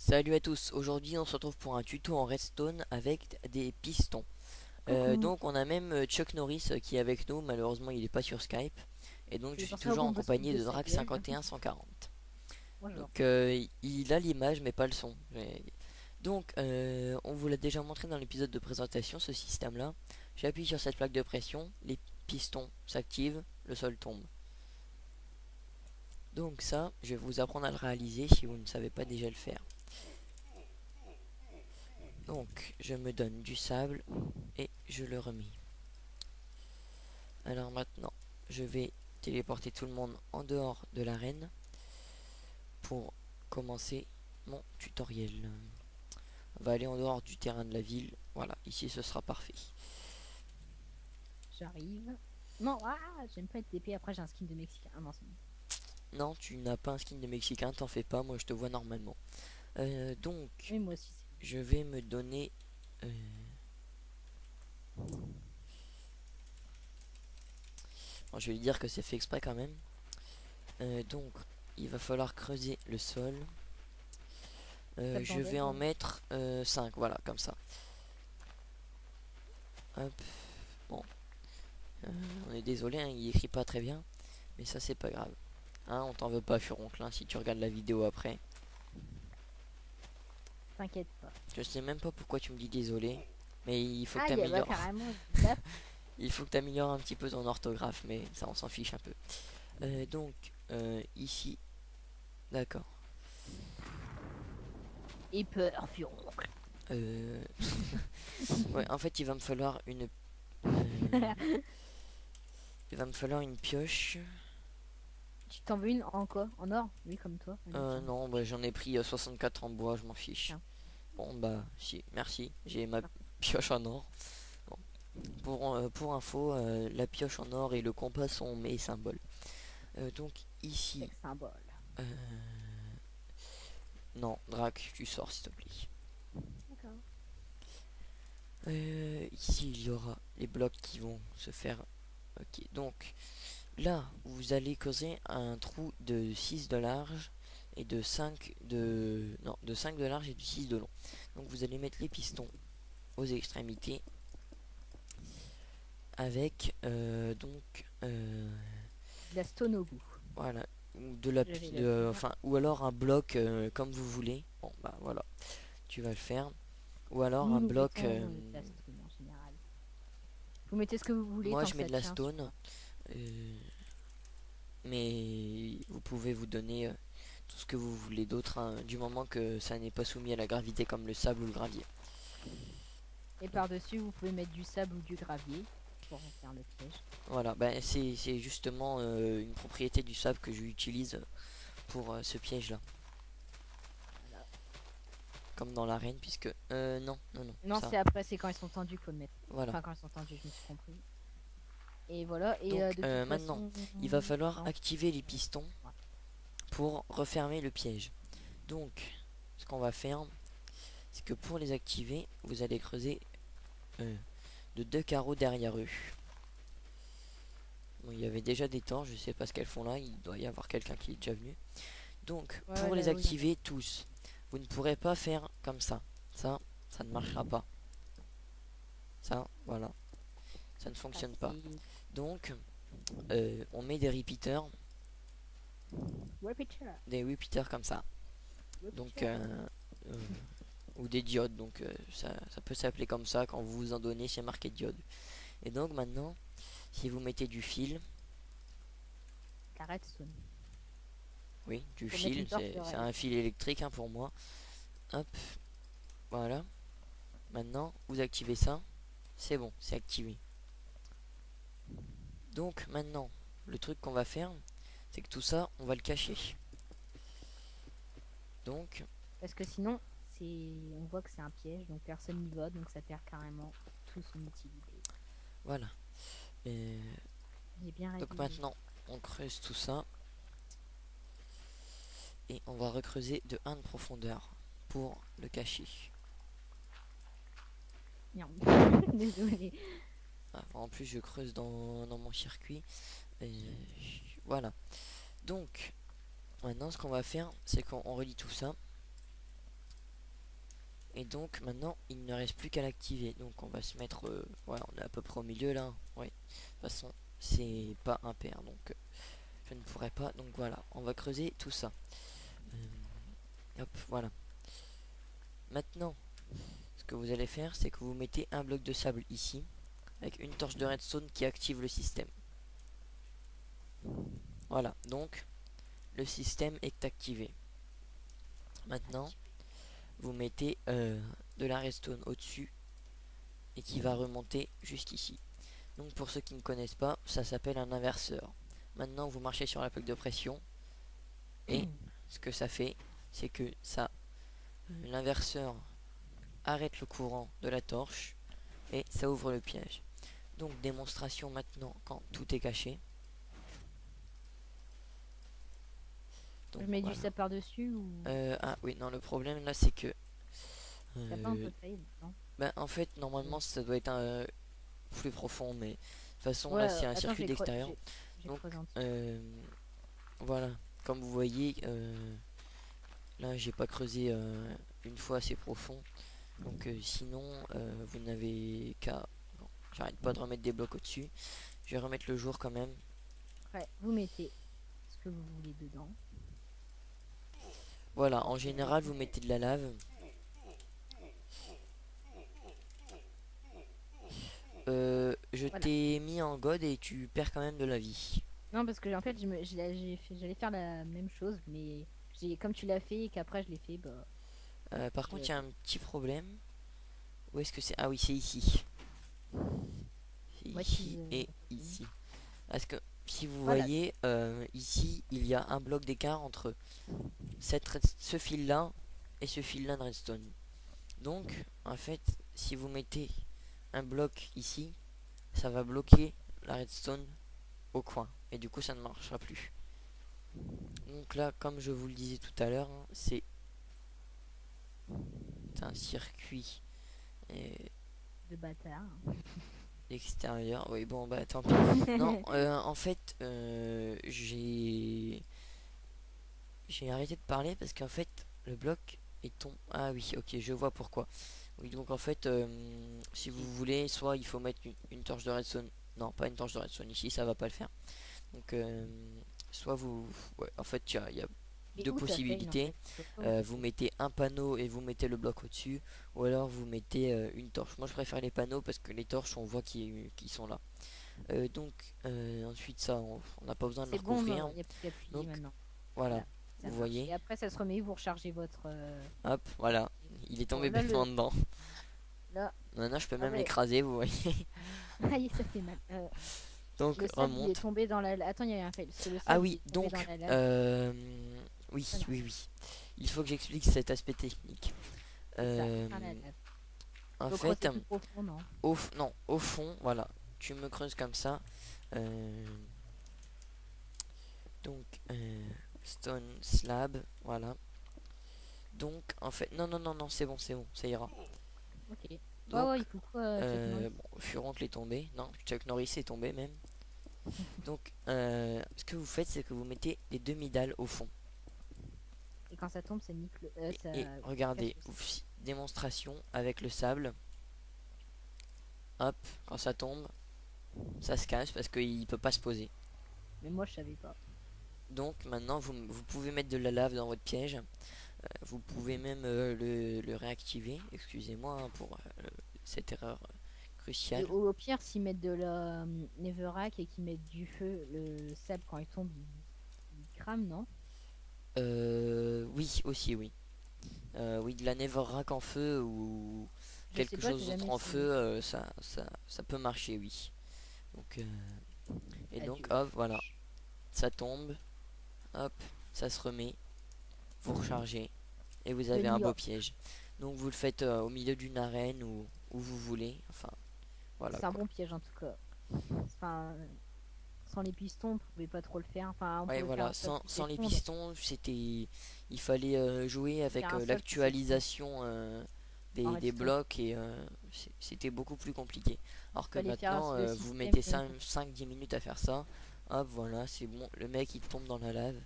Salut à tous, aujourd'hui on se retrouve pour un tuto en redstone avec des pistons. Coucou, Donc on a même Chuck Norris qui est avec nous, malheureusement il n'est pas sur Skype. Et donc je c'est suis pour ça toujours qu'on en peut se foutre compagnie de de sa Drac gueule. 51 140. Bonjour. Donc il a l'image mais pas le son. Donc on vous l'a déjà montré dans l'épisode de présentation, ce système là. J'appuie sur cette plaque de pression, les pistons s'activent, le sol tombe. Donc ça, je vais vous apprendre à le réaliser si vous ne savez pas déjà le faire. Donc je me donne du sable et je le remets. Alors maintenant, je vais téléporter tout le monde en dehors de l'arène pour commencer mon tutoriel. On va aller en dehors du terrain de la ville. Voilà, ici ce sera parfait. J'arrive. Non, j'aime pas être TP. Après, j'ai un skin de Mexicain. Ah non, c'est bon. Non, tu n'as pas un skin de Mexicain, t'en fais pas, moi je te vois normalement. Donc, Mais moi aussi, c'est je vais me donner... euh, bon, je vais lui dire que c'est fait exprès quand même. Donc, il va falloir creuser le sol. pas le Je vais bordel. en mettre 5, voilà, comme ça. Hop, bon, on est désolé, hein, il écrit pas très bien, mais ça c'est pas grave. Hein, on t'en veut pas, Furoncle, hein, si tu regardes la vidéo après. T'inquiète pas. Je sais même pas pourquoi tu me dis désolé, mais il faut que Ah, bah t'améliores. carrément, je tape. Il faut que t'améliores un petit peu ton orthographe, mais ça on s'en fiche un peu. Donc, ici, d'accord. Et peur, furoncle. Euh... ouais, en fait, euh, il va me falloir une pioche. Tu t'en veux une en quoi? En or? Oui, comme toi. Allez, tiens. Non, bah, j'en ai pris 64 en bois, je m'en fiche. Tiens. Bon, bah, si, merci, j'ai ma Tiens. pioche en or. Bon. Pour info, la pioche en or et le compas sont mes symboles. Donc ici, Sex symbole. euh, non, Drac, tu sors s'il te plaît. D'accord. Ici, il y aura les blocs qui vont se faire. Ok, donc là, vous allez causer un trou de 6 de large et de 5 de... Non, de 5 de large et de 6 de long. Donc vous allez mettre les pistons aux extrémités avec De la stone au bout. voilà, ou de la Je vais le faire. enfin, ou alors un bloc comme vous voulez. Bon bah voilà, tu vas le faire. Ou alors un Nous bloc, mettons de la stone en général. Vous mettez ce que vous voulez moi tant je que mets ça de la tient sur. stone, euh, mais vous pouvez vous donner tout ce que vous voulez d'autre, hein, du moment que ça n'est pas soumis à la gravité comme le sable ou le gravier. Et Donc par-dessus, vous pouvez mettre du sable ou du gravier pour en faire le piège. voilà, ben, c'est justement une propriété du sable que j'utilise pour ce piège là, Voilà. comme dans l'arène, puisque non, non, non, Non, ça, c'est après, c'est quand ils sont tendus qu'il faut le mettre. voilà. Enfin, quand ils sont tendus, je me suis compris. Et voilà, et Donc de toute maintenant, façon, il va falloir non, activer les pistons ouais. pour refermer le piège. Donc, ce qu'on va faire, c'est que pour les activer, vous allez creuser euh, de 2 carreaux derrière eux. Bon, il y avait déjà des temps, je sais pas ce qu'elles font là, il doit y avoir quelqu'un qui est déjà venu. Donc, Ouais, pour les là, oui, il y en a. activer tous, vous ne pourrez pas faire comme ça. Ça ne marchera pas. Ça, voilà, ça ne fonctionne pas. Facile. Donc, on met des repeaters, Repeater. comme ça. Donc, Repeater. euh, ou des diodes. Donc, ça peut s'appeler comme ça. Quand vous vous en donnez, c'est marqué diode. Et donc, maintenant, si vous mettez du fil, La redstone. oui, du Faut mettre fil, une torche de c'est rail. un fil électrique hein, pour moi. Hop, voilà. Maintenant, vous activez ça. C'est bon, c'est activé. Donc, maintenant, le truc qu'on va faire, c'est que tout ça, on va le cacher. Donc, Parce que sinon, on voit que c'est un piège, donc personne n'y va, donc ça perd carrément toute son utilité. voilà. Euh, J'ai bien donc révisé. maintenant, on creuse tout ça. Et on va recreuser de 1 de profondeur pour le cacher. Merde. Désolée. Ah, en plus, je creuse dans mon circuit. Et voilà. Donc, maintenant, ce qu'on va faire, c'est qu'on relie tout ça. Et donc maintenant il ne reste plus qu'à l'activer. Donc on va se mettre, voilà, on est à peu près au milieu là. Ouais. De toute façon c'est pas impair, donc je ne pourrais pas. Donc voilà, on va creuser tout ça. Hop, voilà. Maintenant, ce que vous allez faire, c'est que vous mettez un bloc de sable ici, avec une torche de redstone qui active le système. Voilà, donc le système est activé. Maintenant, vous mettez de la redstone au-dessus et qui va remonter jusqu'ici. Donc pour ceux qui ne connaissent pas, ça s'appelle un inverseur. Maintenant, vous marchez sur la plaque de pression et ce que ça fait, c'est que ça, l'inverseur arrête le courant de la torche et ça ouvre le piège. Donc démonstration maintenant quand tout est caché. Donc, Je mets du voilà. sable par-dessus ou Ah oui, non, le problème là c'est que t'as pas un peu failli, non? ben, en fait normalement ça doit être plus profond, mais de toute façon Ouais, là c'est un attends, circuit d'extérieur. j'ai Donc creusé en dessous. voilà, comme vous voyez, là j'ai pas creusé une fois assez profond. Donc sinon vous n'avez qu'à... Bon, j'arrête pas de remettre des blocs au-dessus. Je vais remettre le jour quand même. Après, vous mettez ce que vous voulez dedans. Voilà, en général vous mettez de la lave. Je Voilà. t'ai mis en god et tu perds quand même de la vie. Non, parce que en fait, j'allais faire la même chose, mais comme tu l'as fait et qu'après je l'ai fait, bah. Par contre, il y a je- un petit problème. Où est-ce que c'est? Ah oui, c'est ici. C'est What is, ici et ici. Parce que si vous Voilà. voyez, ici, il y a un bloc d'écart entre ce fil-là et ce fil-là de redstone. Donc, en fait, si vous mettez un bloc ici, ça va bloquer la redstone au coin. Et du coup, ça ne marchera plus. Donc là, comme je vous le disais tout à l'heure, hein, c'est un circuit De bâtard. extérieur. Oui, bon, bah tant pis. Non, en fait, j'ai arrêté de parler parce qu'en fait, le bloc est tombé. Ah oui, ok, je vois pourquoi. Oui, donc en fait, si vous voulez, soit il faut mettre une torche de redstone. Non, pas une torche de redstone ici, ça va pas le faire. Donc, soit vous. Ouais, en fait, il y a Mais deux où t'as fait en possibilités. fait? Je vois pas où t'as Vous fait. mettez un panneau et vous mettez le bloc au-dessus, ou alors vous mettez une torche. Moi, je préfère les panneaux parce que les torches, on voit qu'ils sont là. Donc, ensuite, ça, on n'a pas besoin de le C'est bon, recouvrir. il n'y a plus qu'à appuyer Donc, maintenant. voilà, Voilà, ça vous marche. voyez. Et après, ça se remet, vous rechargez votre. Hop, voilà. Il est Bon, tombé là, bêtement dedans. là, Maintenant, je peux ah même ouais, l'écraser, vous voyez. aïe, ça fait mal. Donc, Le sable, il est remonte. tombé dans la. Attends, il y a un fait. Parce que le Ah sable, il oui, est tombé dans donc, la lave. oui, Voilà, oui, oui. Il faut que j'explique cet aspect technique. c'est ça, Euh, dans la lave. En Faut fait, creuser plus profond, non? non, au fond, voilà, tu me creuses comme ça. Euh, donc, stone slab, voilà. Donc, en fait, non, non, non, non, c'est bon, ça ira. Ok. Ouais, Donc, ouais, il faut quoi, Chuck Norris? bon, Furoncle est tombé. Non, Chuck Norris est tombé même. Donc, ce que vous faites, c'est que vous mettez les demi-dalles au fond. Et quand ça tombe, ça nique le. Ça Et casse regardez, le sable. démonstration avec le sable. Hop, quand ça tombe, ça se cache parce qu'il peut pas se poser. Mais moi, je savais pas. Donc maintenant, vous pouvez mettre de la lave dans votre piège. Vous pouvez même le réactiver. Excusez-moi hein, pour cette erreur Et cruciale. au pire, s'ils mettent de la Netherrack et qu'ils mettent du feu, le sable, quand il tombe, il crame, non? Oui, aussi, oui. Oui, de la Netherrack en feu ou Je sais quelque pas, j'ai chose d'autre jamais en feu, essayé. ça peut marcher, oui. Donc, et donc, Adieu. hop, voilà, ça tombe, hop, ça se remet, vous rechargez et vous De avez un New beau York. piège. Donc, vous le faites au milieu d'une arène ou où vous voulez, enfin, voilà C'est un quoi. bon piège en tout cas. Enfin, sans les pistons, on pouvait pas trop le faire. Enfin, on Ouais, pouvait faire voilà, un sol qui sans les s'effondre. pistons, il fallait jouer avec Faire un sol qui s'effondre. l'actualisation En des redstone. blocs et c'était beaucoup plus compliqué. Alors que Fallait faire maintenant, le vous système mettez comme. 5-10 minutes à faire ça, hop, voilà, c'est bon, le mec il tombe dans la lave.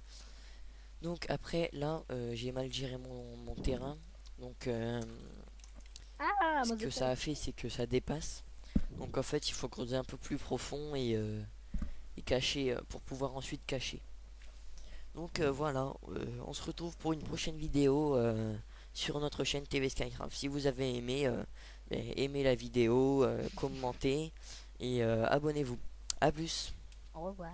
Donc après, là, j'ai mal géré mon terrain, donc Ah, Ce moi je que ça sais. a fait, c'est que ça dépasse. Donc en fait, il faut creuser un peu plus profond et cacher pour pouvoir ensuite cacher. Donc voilà, on se retrouve pour une prochaine vidéo sur notre chaîne TV Skycraft. Si vous avez aimé, aimez la vidéo, commentez et abonnez-vous. A plus. Au revoir.